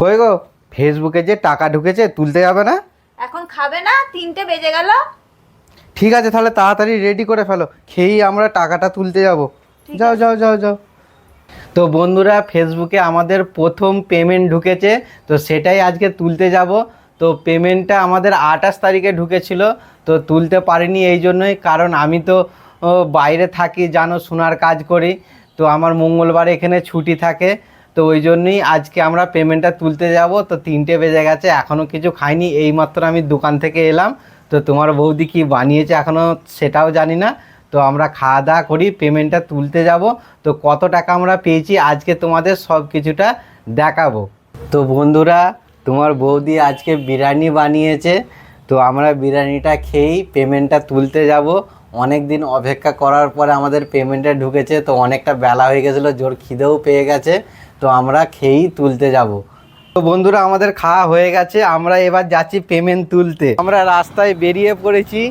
কই গো, ফেসবুকে যে টাকা ঢুকেছে তুলতে যাবে না? এখন খাবে না? 3টে বেজে গেল। ঠিক আছে, তাহলে তাড়াতাড়ি রেডি করে ফেলো, খেয়েই আমরা টাকাটা তুলতে যাব। ঠিক যাও আছে। যাও যাও যাও। তো বন্ধুরা, ফেসবুকে আমাদের প্রথম পেমেন্ট ঢুকেছে, তো সেটাই আজকে তুলতে যাব। তো পেমেন্টটা আমাদের 28 তারিখে ঢুকেছিল, তো তুলতে পারিনি এই জন্যই, কারণ আমি তো বাইরে থাকি, জানো, সোনার কাজ করি। তো আমার মঙ্গলবার এখানে ছুটি থাকে, তো ওই জন্যই আজকে আমরা পেমেন্টটা তুলতে যাব। তো 3টে বেজে গেছে, এখনও কিছু খাইনি, এইমাত্র আমি দোকান থেকে এলাম। তো তোমার বৌদি কি বানিয়েছে এখনও সেটাও জানি না। তো আমরা খাওয়া দাওয়া করি, পেমেন্টটা তুলতে যাব। তো কত টাকা আমরা পেয়েছি আজকে তোমাদের সব কিছুটা দেখাবো। তো বন্ধুরা, তোমার বৌদি আজকে বিরিয়ানি বানিয়েছে, তো আমরা বিরিয়ানিটা খেয়েই পেমেন্টটা তুলতে যাব। অনেক দিন অপেক্ষা করার পরে আমাদের পেমেন্টটা ঢুকেছে, তো অনেকটা বেলা হয়ে গেছিলো, জোর খিদেও পেয়ে গেছে, তো আমরা খেয়েই তুলতে যাব। তো বন্ধুরা, আমাদের খাওয়া হয়ে গেছে, আমরা এবার যাচ্ছি পেমেন্ট তুলতে। আমরা রাস্তায় বেরিয়ে পড়েছি,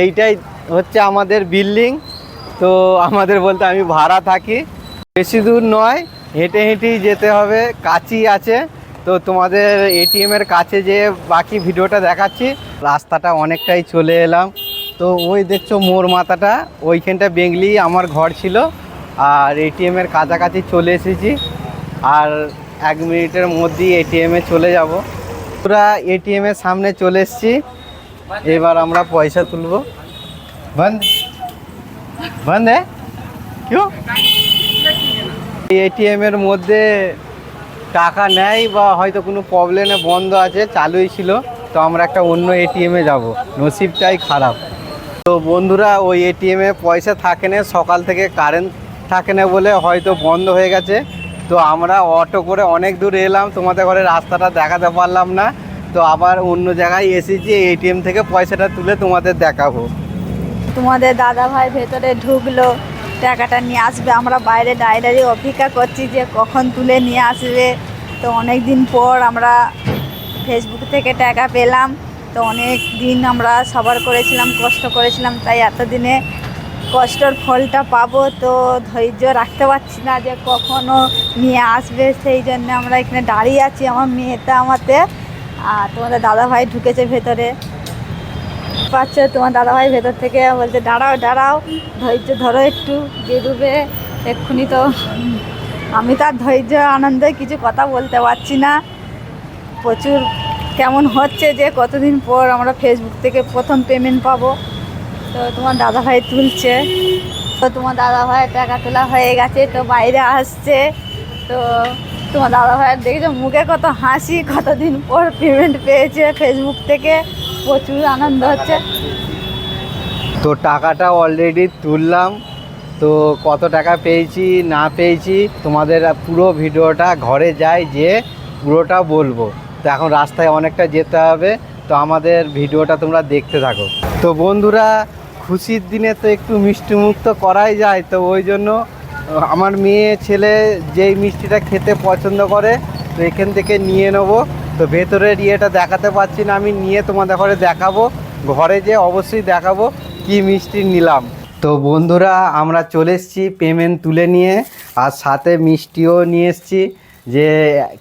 এইটাই হচ্ছে আমাদের বিল্ডিং। তো আমাদের বলতে আমি ভাড়া থাকি, বেশি দূর নয়, হেঁটে হেঁটেই যেতে হবে, কাছেই আছে। তো তোমাদের এটিএমের কাছে যে বাকি ভিডিওটা দেখাচ্ছি। রাস্তাটা অনেকটাই চলে এলাম, তো ওই দেখছো মোড় মাথাটা, ওইখানটা বেঙ্গলি আমার ঘর ছিল, আর এটিএমের কাছাকাছি চলে এসেছি। আর 1 মিনিটের মধ্যেই এটিএমে চলে যাব। পুরা এটিএমের সামনে চলে এসেছি, এবার আমরা পয়সা তুলব। বন্ধ বন্ধ है क्यों? এটিএমের মধ্যে টাকা নেয় বা হয়তো কোনো প্রবলেমে বন্ধ আছে, চালুই ছিল, তো আমরা একটা অন্য এটিএমে যাব, নসিবটাই খারাপ। তো বন্ধুরা, ওই এটিএমে পয়সা থাকে না, সকাল থেকে কারেন্ট থাকে না বলে হয়তো বন্ধ হয়ে গেছে। তো আমরা অটো করে অনেক দূর এলাম, তোমাদের ঘরে রাস্তাটা দেখাতে পারলাম না, তো আবার অন্য জায়গায় এসেছি, এটিএম থেকে পয়সাটা তুলে তোমাদের দেখাবো। তোমাদের দাদা ভাই ভেতরে ঢুকলো, টাকাটা নিয়ে আসবে। আমরা বাইরে ডাইরেক্ট অপেক্ষা করছি যে কখন তুলে নিয়ে আসবে। তো অনেক দিন পর আমরা ফেসবুক থেকে টাকা পেলাম। তো অনেক দিন আমরা সবার করেছিলাম, কষ্ট করেছিলাম, তাই এতদিনে কষ্টর ফলটা পাবো। তো ধৈর্য রাখতে পারছি না যে কখনও নিয়ে আসবে, সেই জন্য আমরা এখানে দাঁড়িয়ে আছি, আমার মেয়েটা আমাদের। আর তোমাদের দাদা ভাই ঢুকেছে ভেতরে, পাচ্ছ, তোমার দাদাভাই ভেতর থেকে বলছে দাঁড়াও দাঁড়াও, ধৈর্য ধরো, একটু বেরোবে এক্ষুনি। তো আমি তার ধৈর্য আনন্দে কিছু কথা বলতে পারছি না। প্রচুর কেমন হচ্ছে যে কতদিন পর আমরা ফেসবুক থেকে প্রথম পেমেন্ট পাবো। তো তোমার দাদাভাই তুলছে, তো তোমার দাদাভাই টাকা তোলা হয়ে গেছে, তো বাইরে আসছে। তো তোমার দাদাভাইয়ের দেখেছো মুখে কত হাসি, কতদিন পর পেমেন্ট পেয়েছে ফেসবুক থেকে, প্রচুর আনন্দ হচ্ছে। তো টাকাটা অলরেডি তুললাম, তো কত টাকা পেয়েছি না পেয়েছি তোমাদের পুরো ভিডিওটা ঘরে যাই যে পুরোটা বলবো। তো এখন রাস্তায় অনেকটা যেতে হবে, তো আমাদের ভিডিওটা তোমরা দেখতে থাকো। তো বন্ধুরা, খুশির দিনে তো একটু মিষ্টি মুখ তো করাই যায়, তো ওই জন্য আমার মেয়ে ছেলে যেই মিষ্টিটা খেতে পছন্দ করে, তো এখান থেকে নিয়ে নেবো। তো ভেতরের ইয়েটা দেখাতে পারছি না, আমি নিয়ে তোমাদের ঘরে দেখাবো, ঘরে যে অবশ্যই দেখাবো কি মিষ্টি নিলাম। তো বন্ধুরা, আমরা চলে এসেছি পেমেন্ট তুলে নিয়ে, আর সাথে মিষ্টিও নিয়ে এসেছি, যে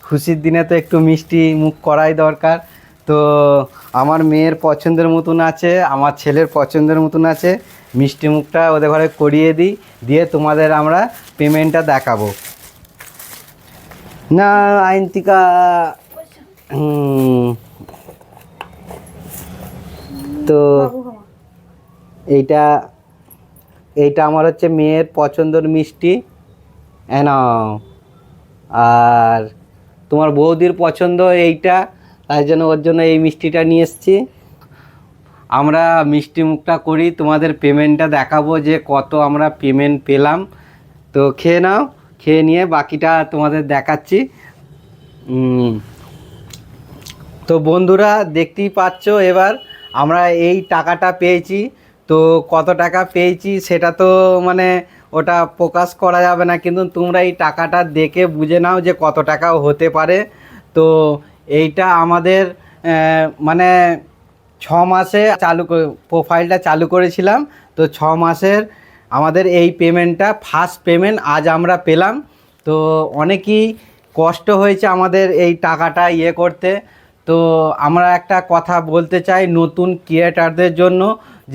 খুশির দিনে তো একটু মিষ্টি মুখ করাই দরকার। তো আমার মেয়ের পছন্দের মতন আছে, আমার ছেলের পছন্দের মতন আছে, মিষ্টি মুখটা ওদের ঘরে করিয়ে দিই, দিয়ে তোমাদের আমরা পেমেন্টটা দেখাবো। না আইনতিকা, তো এইটা এইটা আমার হচ্ছে মেয়ের পছন্দের মিষ্টি, নাও। আর তোমার বৌদির পছন্দ এইটা, তাই জন্য ওর জন্য এই মিষ্টিটা নিয়ে এসেছি। আমরা মিষ্টি মুখটা করি, তোমাদের পেমেন্টটা দেখাবো যে কত আমরা পেমেন্ট পেলাম। তো খেয়ে নাও, খেয়ে নিয়ে বাকিটা তোমাদের দেখাচ্ছি। তো বন্ধুরা, দেখতেই পাচ্ছ এবার আমরা এই টাকাটা পেয়েছি। তো কত টাকা পেয়েছি সেটা তো মানে ওটা প্রকাশ করা যাবে না, কিন্তু তোমরা এই টাকাটা দেখে বুঝে নাও যে কত টাকাও হতে পারে। তো এইটা আমাদের মানে 6 মাসে প্রোফাইলটা চালু করেছিলাম, তো 6 মাসের আমাদের এই পেমেন্টটা ফার্স্ট পেমেন্ট আজ আমরা পেলাম। তো অনেকেই কষ্ট হয়েছে আমাদের এই টাকাটা করতে। তো আমরা একটা কথা বলতে চাই নতুন ক্রিয়েটারদের জন্য,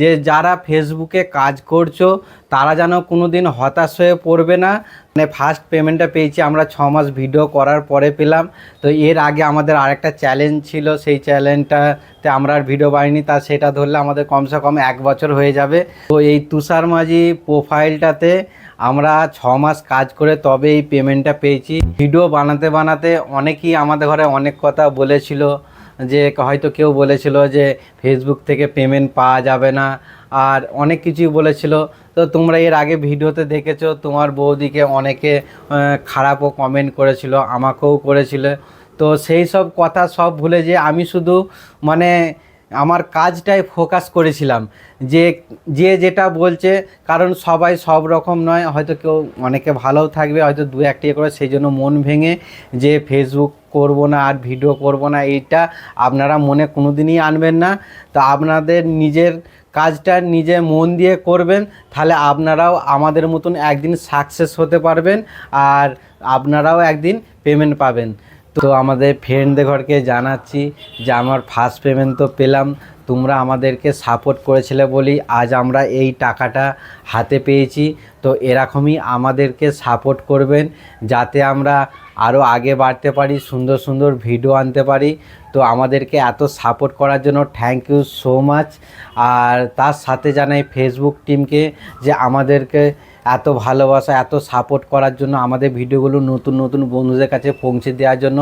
যে যারা ফেসবুকে কাজ করছো তারা যেন কোনো দিন হতাশ হয়ে পড়বে না। মানে ফার্স্ট পেমেন্টটা পেয়েছি আমরা 6 মাস ভিডিও করার পরে পেলাম। তো এর আগে আমাদের আরেকটা চ্যালেঞ্জ ছিল, সেই চ্যালেঞ্জটাতে আমরা আর ভিডিও বানাইনি, তা সেটা ধরলে আমাদের কমসে কম 1 বছর হয়ে যাবে। তো এই তুষার মাঝি প্রোফাইলটাতে আমরা 6 মাস কাজ করে তবে এই পেমেন্টটা পেয়েছি। ভিডিও বানাতে বানাতে অনেকেই আমাদের ঘরে অনেক কথা বলেছিল, যে হয়তো কেউ বলেছিল যে ফেসবুক থেকে পেমেন্ট পাওয়া যাবে না, আর অনেক কিছুই বলেছিল। তো তোমরা এর আগে ভিডিওতে দেখেছো তোমার বৌদিকে অনেকে খারাপও কমেন্ট করেছিল, আমাকেও করেছিল। তো সেই সব কথা সব ভুলে যে আমি শুধু মানে আমার কাজটাই ফোকাস করেছিলাম, যে যে যেটা বলছে, কারণ সবাই সব রকম নয়, হয়তো কেউ অনেকে ভালোও থাকবে, হয়তো দু একটি করে, সেই জন্য মন ভেঙে যে ফেসবুক করব না আর ভিডিও করব না, এইটা আপনারা মনে কোনো দিনই আনবেন না। তো আপনাদের নিজের কাজটা নিজে মন দিয়ে করবেন, তাহলে আপনারাও আমাদের মতন একদিন সাকসেস হতে পারবেন, আর আপনারাও একদিন পেমেন্ট পাবেন। তো আমাদের ফ্রেন্ডদের ঘরকে জানাচ্ছি যে আমার ফার্স্ট পেমেন্ট তো পেলাম, তোমরা আমাদেরকে সাপোর্ট করেছিলে বলেই আজ আমরা এই টাকাটা হাতে পেয়েছি। তো এরকমই আমাদেরকে সাপোর্ট করবেন, যাতে আমরা আরও আগে বাড়তে পারি, সুন্দর সুন্দর ভিডিও আনতে পারি। তো আমাদেরকে এত সাপোর্ট করার জন্য থ্যাংক ইউ সো মাচ। আর তার সাথে জানাই ফেসবুক টিমকে যে আমাদেরকে এত ভালোবাসা, এত সাপোর্ট করার জন্য, আমাদের ভিডিওগুলো নতুন নতুন বন্ধুদের কাছে পৌঁছে দেওয়ার জন্য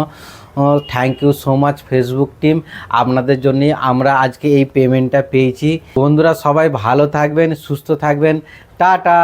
thank you so much Facebook team. আপনাদের জন্যই আমরা আজকে এই পেমেন্টটা পেয়েছি। বন্ধুরা সবাই ভালো থাকবেন, সুস্থ থাকবেন, টাটা।